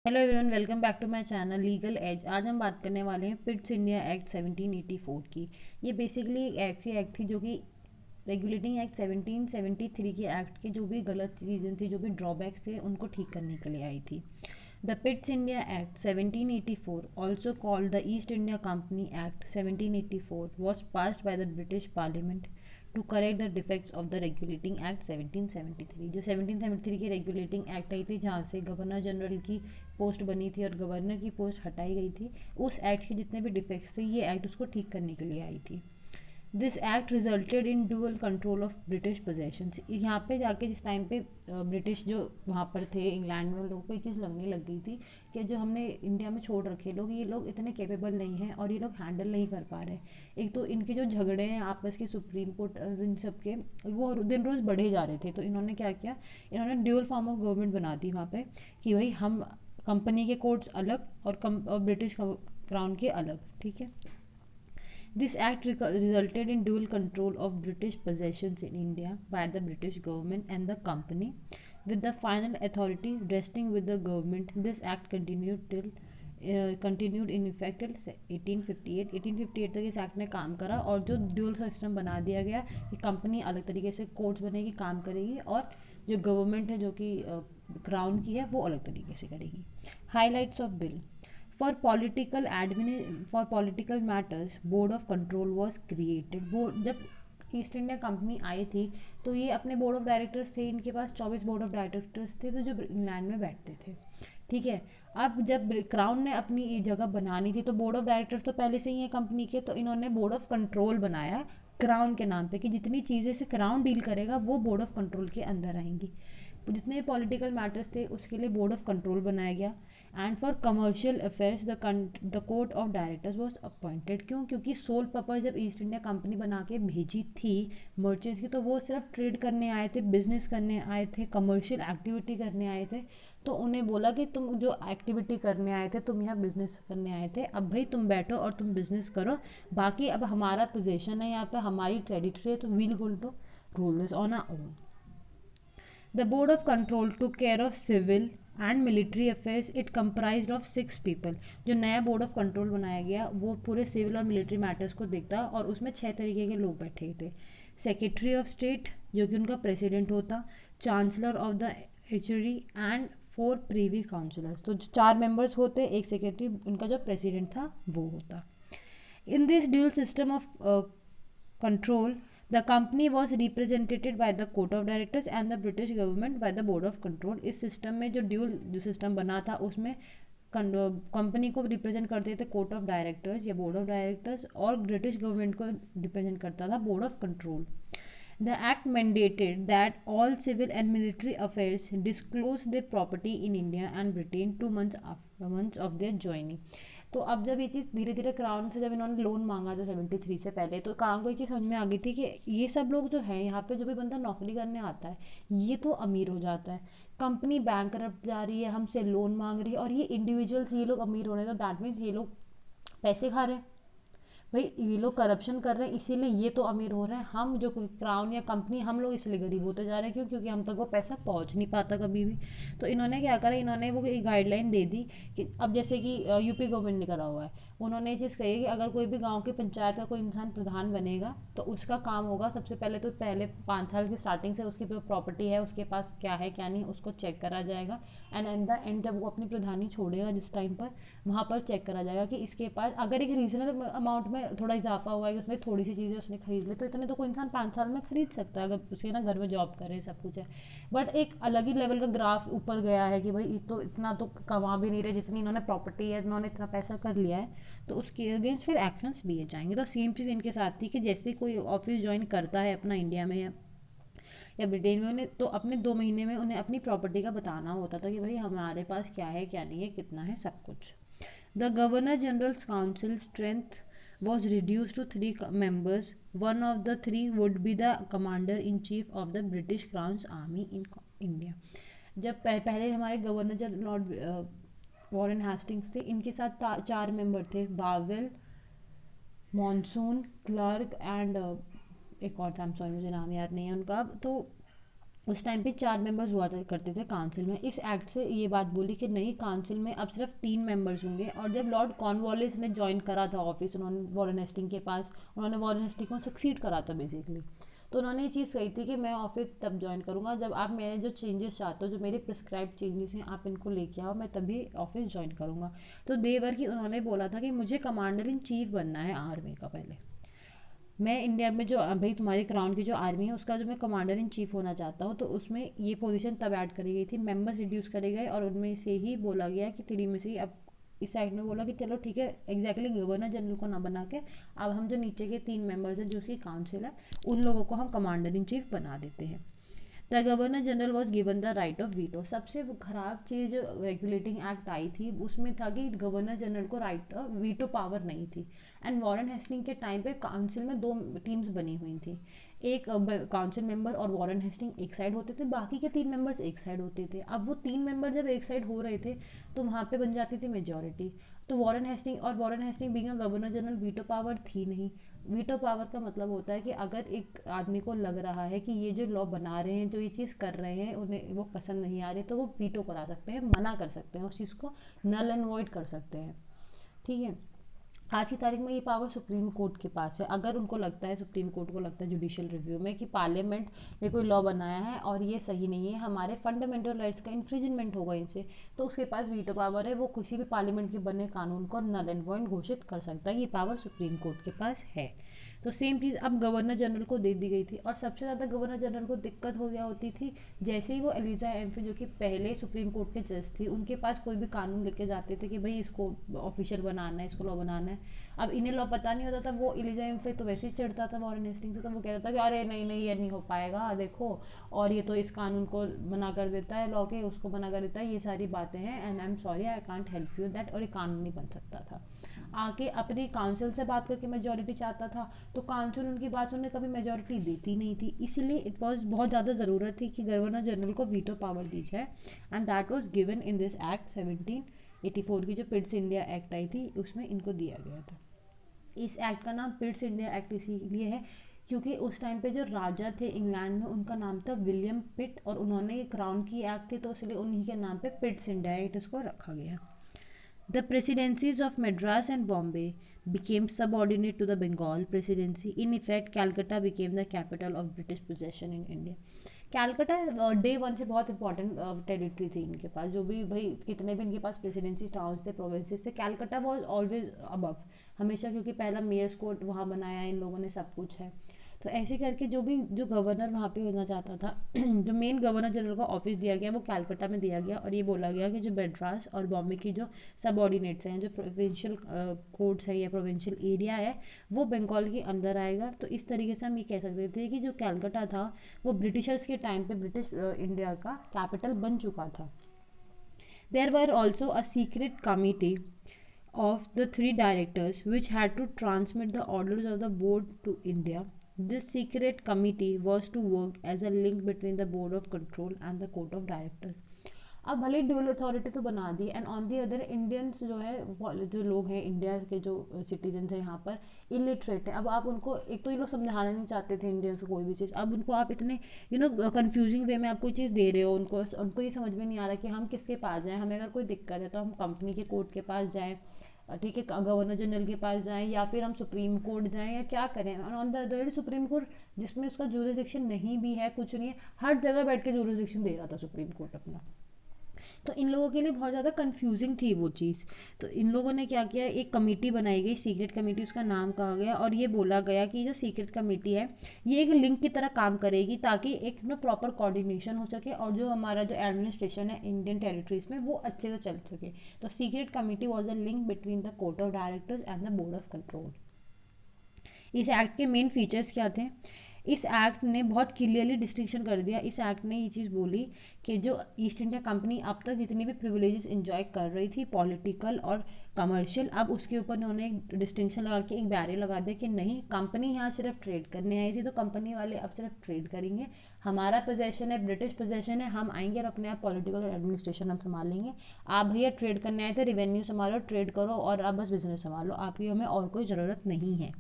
Hello everyone, welcome back to my channel Legal Edge. आज हम बात करने वाले हैं पिट्स इंडिया एक्ट 1784 की। ये बेसिकली एक ऐसी एक्ट थी जो कि रेगुलेटिंग एक्ट 1773 के एक्ट की जो भी गलत चीज़ें थी, जो भी ड्रॉबैक्स थे, उनको ठीक करने के लिए आई थी। The Pitt's India Act 1784, also called the East India Company Act 1784, was passed by the British Parliament to correct the defects of the Regulating Act 1773। जो 1773 की रेगुलेटिंग एक्ट आई थी, जहाँ से गवर्नर जनरल की पोस्ट बनी थी और गवर्नर की पोस्ट हटाई गई थी, उस एक्ट के जितने भी डिफेक्ट्स थे, ये एक्ट उसको ठीक करने के लिए आई थी। This act resulted in dual control of British possessions. यहाँ पे जाके जिस टाइम पे ब्रिटिश जो वहाँ पर थे इंग्लैंड में, लोगों को ये चीज़ लगने लग गई थी कि जो हमने इंडिया में छोड़ रखे लोग, ये लोग इतने कैपेबल नहीं हैं और ये लोग हैंडल नहीं कर पा रहे। एक तो इनके जो झगड़े हैं आपस के सुप्रीम कोर्ट इन सब के, वो दिन रोज़ बढ़े जा रहे थे। तो इन्होंने क्या किया, इन्होंने ड्यूअल फॉर्म ऑफ गवर्नमेंट बना दी वहाँ पे कि भाई हम कंपनी के कोर्ट्स अलग और ब्रिटिश क्राउन के अलग, ठीक है। This act resulted in dual control of British possessions in India by the British government and the company, with the final authority resting with the government. This act continued in effect till 1858। 1858 तक इस act ने काम करा और जो dual system बना दिया गया कि कंपनी अलग तरीके से कोर्ट्स बनेगी, काम करेगी, और जो गवर्नमेंट है जो कि क्राउन की है, वो अलग तरीके से करेगी। Highlights of bill. For political matters board of control was created. Board जब ईस्ट इंडिया कंपनी आई थी, तो ये अपने बोर्ड ऑफ डायरेक्टर्स थे, इनके पास 24 बोर्ड ऑफ डायरेक्टर्स थे, तो जो इंग्लैंड में बैठते थे, ठीक है। अब जब क्राउन ने अपनी ये जगह बनानी थी, तो बोर्ड ऑफ डायरेक्टर्स तो पहले से ही है कंपनी के, तो इन्होंने बोर्ड ऑफ कंट्रोल बनाया क्राउन के नाम पे कि जितनी चीज़ें से क्राउन डील करेगा वो बोर्ड ऑफ कंट्रोल के अंदर आएंगी। जितने पॉलिटिकल मैटर्स थे उसके लिए बोर्ड ऑफ कंट्रोल बनाया गया। And for commercial affairs the court of directors was appointed. क्यों? क्योंकि सोल पर्पज जब ईस्ट इंडिया कंपनी बना के भेजी थी मर्चेंट्स की, तो वो सिर्फ ट्रेड करने आए थे, बिजनेस करने आए थे, कमर्शियल एक्टिविटी करने आए थे। तो उन्हें बोला कि तुम जो एक्टिविटी करने आए थे, तुम यहाँ बिजनेस करने आए थे, अब भाई तुम बैठो और तुम बिजनेस करो। बाकी अब हमारा पोजीशन है यहाँ पे, हमारी टेरिटरी है, तो we'll going to rule this on our own. The Board of Control took care of civil and military affairs. It comprised of 6 people। जो नया बोर्ड ऑफ कंट्रोल बनाया गया वो पूरे सिविल और मिलिट्री मैटर्स को देखता, और उसमें 6 तरीके के लोग बैठे थे। सेक्रेटरी ऑफ स्टेट, जो कि उनका प्रेसिडेंट होता, chancellor of the exchequer, and 4 privy councillors. तो 4 मेंबर्स होते, एक सेक्रेटरी, उनका जो प्रेसिडेंट था वो होता। In this dual system of control, the company was represented by the court of directors and the British government by the board of control। इस system में जो ड्यूल जो सिस्टम बना था, उसमें कंपनी को रिप्रेजेंट करते थे कोर्ट ऑफ डायरेक्टर्स या बोर्ड ऑफ डायरेक्टर्स, और ब्रिटिश गवर्नमेंट को रिप्रेजेंट करता था board of control. The act mandated that all civil and military affairs disclose their property in India and Britain 2 months of their joining। तो अब जब ये चीज़ धीरे धीरे क्राउन से जब इन्होंने लोन मांगा था 73 से पहले, तो क्राउन को ये चीज़ समझ में आ गई थी कि ये सब लोग जो है यहाँ पे, जो भी बंदा नौकरी करने आता है, ये तो अमीर हो जाता है। कंपनी बैंक जा रही है, हमसे लोन मांग रही है, और ये इंडिविजुअल्स, ये लोग अमीर हो रहे हैं, तो दैट मीन्स ये लोग पैसे खा रहे हैं। भाई ये लोग करप्शन कर रहे हैं, इसीलिए ये तो अमीर हो रहे हैं, हम जो क्राउन या कंपनी, हम लोग इसलिए गरीब होते जा रहे हैं। क्यों? क्योंकि हम तक वो पैसा पहुंच नहीं पाता कभी भी। तो इन्होंने क्या करा, इन्होंने वो एक गाइडलाइन दे दी कि अब जैसे कि यूपी गवर्नमेंट ने करा हुआ है, उन्होंने ये चीज़ कही है कि अगर कोई भी गाँव की पंचायत का कोई इंसान प्रधान बनेगा, तो उसका काम होगा सबसे पहले, तो पहले 5 साल की स्टार्टिंग से उसकी जो प्रॉपर्टी है, उसके पास क्या है क्या नहीं, उसको चेक करा जाएगा। एंड एट द एंड जब वो अपनी प्रधानी छोड़ेगा जिस टाइम पर, वहाँ पर चेक करा जाएगा कि इसके पास अगर एक रीजनल अमाउंट में थोड़ा इजाफा हुआ है, कि उसमें थोड़ी सी चीज़ें उसने खरीद ली, तो इतने तो कोई इंसान 5 साल में खरीद सकता है अगर उसके ना घर में जॉब करे, सब कुछ है। बट एक अलग ही लेवल का ग्राफ ऊपर गया है कि भाई तो इतना तो कमा भी नहीं रहे, जितनी इन्होंने प्रॉपर्टी है, इन्होंने इतना पैसा कर लिया है, तो उसके अगेंस्ट फिर एक्शंस लिए जाएंगे। तो सेम चीज़ इनके साथ थी कि जैसे कोई ऑफिस ज्वाइन करता है अपना इंडिया में या ब्रिटेन में, उन्हें तो अपने 2 महीने में उन्हें अपनी प्रॉपर्टी का बताना होता था कि भाई हमारे पास क्या है क्या नहीं है, कितना है, सब कुछ। The Governor General's Council strength was reduced to 3 members. One of the 3 would be the Commander in Chief of the British Crown's Army in India। जब पहले हमारे governor general Lord Warren Hastings थे, इनके साथ 4 मेंबर थे, bowel, monsoon, clerk, and एक और था, सॉरी मुझे नाम याद नहीं है उनका। तो उस टाइम पे 4 मेंबर्स हुआ करते थे काउंसिल में। इस एक्ट से ये बात बोली कि नहीं, काउंसिल में अब सिर्फ 3 मेंबर्स होंगे। और जब लॉर्ड कॉर्नवालिस ने ज्वाइन करा था ऑफिस, उन्होंने वॉरेन हेस्टिंग के पास, उन्होंने वॉरेन हेस्टिंग को सक्सीड करा था बेसिकली। तो उन्होंने ये चीज़ कही थी कि मैं ऑफिस तब ज्वाइन करूँगा जब आप मेरे जो चेंजेस चाहते हो, जो मेरे प्रिस्क्राइब चेंजेस हैं, आप इनको लेके आओ, मैं तभी ऑफिस ज्वाइन करूँगा। तो देवर की उन्होंने बोला था कि मुझे कमांडर इन चीफ बनना है आर्मी का पहले। मैं इंडिया में जो भाई तुम्हारी क्राउन की जो आर्मी है उसका जो मैं कमांडर इन चीफ होना चाहता हूँ। तो उसमें ये पोजीशन तब ऐड करी गई थी, मेंबर्स रिड्यूस करे गए और उनमें से ही बोला गया कि 3 में से ही अब इस साइड में बोला कि चलो ठीक है, एग्जैक्टली गवर्नर जनरल को ना बना के अब हम जो नीचे के 3 मेंबर्स हैं जो उसकी काउंसिल है, उन लोगों को हम कमांडर इन चीफ बना देते हैं। The governor general was given the right of veto. सबसे खराब चीज़ जो रेगुलेटिंग एक्ट आई थी उसमें था कि गवर्नर जनरल को राइट ऑफ वीटो पावर नहीं थी। एंड वॉरेन हेस्टिंग के टाइम पे काउंसिल में 2 टीम्स बनी हुई थी। एक काउंसिल मेंबर और वॉरेन हेस्टिंग एक साइड होते थे, बाकी के 3 मेंबर्स एक साइड होते थे। अब वो 3 मेंबर जब एक साइड हो रहे थे तो वहाँ पे बन जाती थी मेजोरिटी। तो Warren Hasting being governor general, veto power थी नहीं। वीटो पावर का मतलब होता है कि अगर एक आदमी को लग रहा है कि ये जो लॉ बना रहे हैं, जो ये चीज़ कर रहे हैं, उन्हें वो पसंद नहीं आ रही, तो वो वीटो करा सकते हैं, मना कर सकते हैं, उस चीज़ को नल एंड वॉइड कर सकते हैं। ठीक है। आज की तारीख में ये पावर सुप्रीम कोर्ट के पास है। अगर उनको लगता है, सुप्रीम कोर्ट को लगता है जुडिशियल रिव्यू में कि पार्लियामेंट ने कोई लॉ बनाया है और ये सही नहीं है, हमारे फंडामेंटल राइट्स का इन्फ्रिजमेंट होगा इनसे, तो उसके पास वीटो पावर है। वो किसी भी पार्लियामेंट के बने कानून को नल एंड वॉइड घोषित कर सकता है। ये पावर सुप्रीम कोर्ट के पास है। तो सेम चीज़ अब गवर्नर जनरल को दे दी गई थी। और सबसे ज़्यादा गवर्नर जनरल को दिक्कत हो गया होती थी जैसे ही वो एलिजा एम्फे, जो कि पहले सुप्रीम कोर्ट के जज थी, उनके पास कोई भी कानून लेके जाते थे कि भाई इसको ऑफिशियल बनाना है, इसको लॉ बनाना है। अब इन्हें लॉ पता नहीं होता था। वो एलिजा एम्फे तो वैसे ही चिढ़ता था वॉरेन हेस्टिंग से, तो वो कहता था कि अरे नहीं नहीं, ये नहीं हो पाएगा, देखो, और ये तो इस कानून को मना कर देता है, लॉ के उसको मना कर देता है, ये सारी बातें हैं, and I am sorry, I can't help you that. और ये कानून नहीं बन सकता था। आके अपनी काउंसिल से बात करके मेजोरिटी चाहता था, तो काउंसिल उनकी बात सुनने कभी मेजोरिटी देती नहीं थी। इसीलिए इट वॉज बहुत ज़्यादा ज़रूरत थी कि गवर्नर जनरल को वीटो पावर दी जाए, and that was given in this act 1784 की जो पिट्स इंडिया एक्ट आई थी, उसमें इनको दिया गया था। इस एक्ट का नाम पिट्स इंडिया एक्ट इसीलिए है क्योंकि उस टाइम पे जो राजा थे इंग्लैंड में, उनका नाम था विलियम पिट, और उन्होंने ये क्राउन की एक्ट थी, तो इसलिए उन्हीं के नाम पे पिट्स इंडिया एक्ट इसको रखा गया। The presidencies of Madras and Bombay became subordinate to the Bengal presidency. In effect, Calcutta became the capital of British possession in India. Calcutta day one से बहुत इंपॉर्टेंट टेरिटरी थी इनके पास। जो भी भाई कितने भी इनके पास प्रेसिडेंसी टाउन्स थे, प्रोविंसेस थे, कैलकटा वॉज ऑलवेज अबव हमेशा, क्योंकि पहला मेयर्स कोर्ट वहाँ बनाया इन लोगों ने, सब कुछ है। तो ऐसे करके जो गवर्नर वहाँ पे होना चाहता था जो मेन गवर्नर जनरल को ऑफिस दिया गया वो कैलकटा में दिया गया, और ये बोला गया कि जो मद्रास और बॉम्बे की जो सबऑर्डिनेट्स हैं, जो प्रोविंशियल कोर्ट्स है या प्रोविंशियल एरिया है, वो बंगाल के अंदर आएगा। तो इस तरीके से हम ये कह सकते थे कि जो कैलकटा था वो ब्रिटिशर्स के टाइम पे ब्रिटिश इंडिया का कैपिटल बन चुका था। There were also a secret committee of the 3 directors which had to transmit the orders of the board to India. This secret committee was to work as a link between the board of control and the court of directors. अब भले dual authority तो बना दी, and on the other Indians जो है, जो लोग हैं इंडिया के जो सिटीजन हैं यहाँ पर इलिटरेट हैं। अब आप उनको, एक तो ये लोग समझाना नहीं चाहते थे इंडियंस को कोई भी चीज़, अब उनको आप इतने कंफ्यूजिंग वे में आप कोई चीज़ दे रहे हो, उनको ये समझ में नहीं आ रहा कि हम किसके पास जाएँ। हमें अगर कोई दिक्कत है तो हम कंपनी के कोर्ट के पास जाएँ, ठीक है, गवर्नर जनरल के पास जाएं, या फिर हम सुप्रीम कोर्ट जाएं, या क्या करें। On the other supreme court जिसमें उसका ज्यूरिसडिक्शन नहीं भी है, कुछ नहीं है, हर जगह बैठ के ज्यूरिसडिक्शन दे रहा था सुप्रीम कोर्ट अपना। तो इन लोगों के लिए बहुत ज़्यादा कंफ्यूजिंग थी वो चीज़। तो इन लोगों ने क्या किया, एक कमेटी बनाई गई, सीक्रेट कमेटी उसका नाम कहा गया, और ये बोला गया कि जो सीक्रेट कमेटी है ये एक लिंक की तरह काम करेगी ताकि एक ना प्रॉपर कोऑर्डिनेशन हो सके, और जो हमारा जो एडमिनिस्ट्रेशन है इंडियन टेरिटरीज में वो अच्छे से चल सके। तो secret committee was a link between the court of directors and the board of control. इस एक्ट के मेन फीचर्स क्या थे? इस एक्ट ने बहुत क्लियरली डिस्टिंक्शन कर दिया। इस एक्ट ने ये चीज़ बोली कि जो ईस्ट इंडिया कंपनी अब तक जितनी भी प्रिविलेजेस इंजॉय कर रही थी, पॉलिटिकल और कमर्शियल, अब उसके ऊपर उन्होंने एक डिस्टिंक्शन लगा के एक बैरियर लगा दिया कि नहीं, कंपनी यहाँ सिर्फ ट्रेड करने आई थी, तो कंपनी वाले अब सिर्फ ट्रेड करेंगे। हमारा पोजेशन है, ब्रिटिश पोजेशन है, हम आएंगे और अपने आप पॉलिटिकल और एडमिनिस्ट्रेशन हम संभाल लेंगे। आप भैया ट्रेड करने आए थे, रेवेन्यू संभालो, ट्रेड करो, और आप बस बिजनेस संभालो, आपकी हमें और कोई ज़रूरत नहीं है।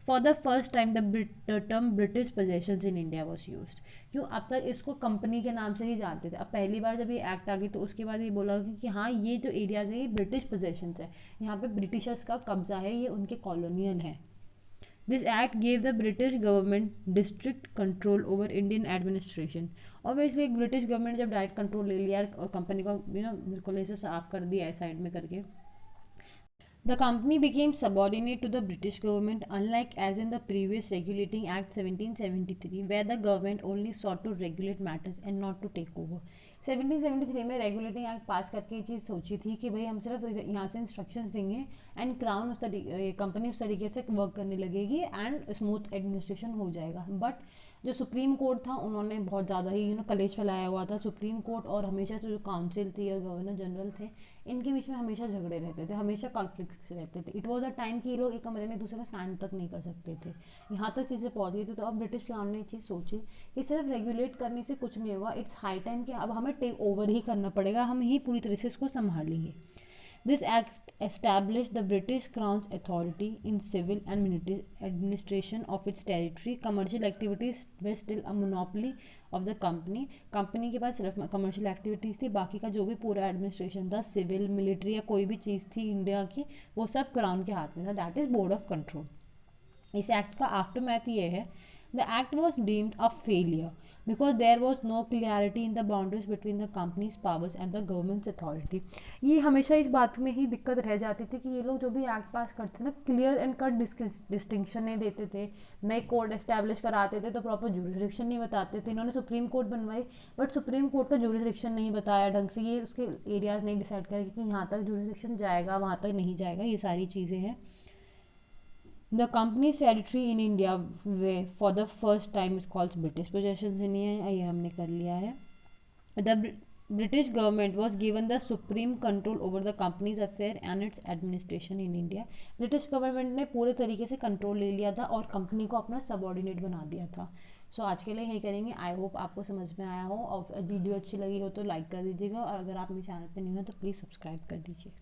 For the first time the term British possessions in India was used. क्यों, अब तक इसको कंपनी के नाम से ही जानते थे, अब पहली बार जब ये एक्ट आ गई तो उसके बाद ये बोला कि हाँ ये जो एरियाज है ये ब्रिटिश पोजेशंस है, यहाँ पे ब्रिटिशर्स का कब्जा है, ये उनके कॉलोनियल है। This act gave the British government district control over Indian administration. Obviously एक ब्रिटिश गवर्नमेंट जब डायरेक्ट कंट्रोल ले लिया और कंपनी को बिल्कुल ऐसे साफ कर दिया है साइड में करके, the company became subordinate to the British government, unlike as in the previous Regulating Act 1773, where the government only sought to regulate matters and not to take over. 1773 में रेगुलेटिंग एक्ट पास करके ये चीज़ सोची थी कि भाई हम सिर्फ यहाँ से इंस्ट्रक्शंस देंगे एंड क्राउन उस तरीके कंपनी उस तरीके से वर्क करने लगेगी एंड स्मूथ एडमिनिस्ट्रेशन हो जाएगा। बट जो सुप्रीम कोर्ट था उन्होंने बहुत ज़्यादा ही कलेश फैलाया हुआ था। सुप्रीम कोर्ट और हमेशा से जो काउंसिल थी और गवर्नर जनरल थे, इनके बीच में हमेशा झगड़े रहते थे, हमेशा कॉन्फ्लिक्ट रहते थे। इट वॉज अ टाइम कि ये लोग एक कमरे में दूसरे का स्टैंड तक नहीं कर सकते थे, यहाँ तक चीज़ें पहुँच गई थी। तो अब ब्रिटिश क्राउन ने ये चीज़ सोची कि सिर्फ रेगुलेट करने से कुछ नहीं होगा, इट्स हाई टाइम कि अब हमें टेक ओवर ही करना पड़ेगा, हम ही पूरी तरह से इसको संभालेंगे। This act established the British Crown's authority in civil and military administration of its territory. Commercial activities were still a monopoly of the company. Company के पास सिर्फ कमर्शियल एक्टिविटीज़ थी, बाकी का जो भी पूरा एडमिनिस्ट्रेशन था, सिविल मिलिट्री या कोई भी चीज़ थी इंडिया की, वो सब क्राउन के हाथ में था। That is board of control. इस एक्ट का आफ्टर मैथ ये है, the act was deemed a failure because there was no clarity in the boundaries between the company's powers and the government's authority. ये हमेशा इस बात में ही दिक्कत रह जाती थी कि ये लोग जो भी एक्ट पास करते थे ना, क्लियर एंड कट डिस्टिंक्शन नहीं देते थे, नए कोड एस्टैब्लिश कराते थे तो प्रॉपर ज्यूरिसडिक्शन नहीं बताते थे। इन्होंने सुप्रीम कोर्ट बनवाई बट सुप्रीम कोर्ट का ज्यूरिसडिक्शन नहीं बताया ढंग से, ये उसके एरियाज नहीं डिसाइड करे कि यहाँ तक ज्यूरिसडिक्शन जाएगा वहाँ तक नहीं जाएगा, ये सारी चीज़ें हैं। The company's territory in India where for the first time is called British possessions in India, ये हमने कर लिया है। The British government was given the supreme control over the company's affair and its administration in India. British government ने पूरे तरीके से control ले लिया था और कंपनी को अपना सबऑर्डिनेट बना दिया था। सो आज के लिए यही करेंगे। आई होप आपको समझ में आया हो और वीडियो अच्छी लगी हो तो लाइक कर दीजिएगा और अगर आप मेरे चैनल पर नहीं हो तो प्लीज़ सब्सक्राइब कर दीजिए।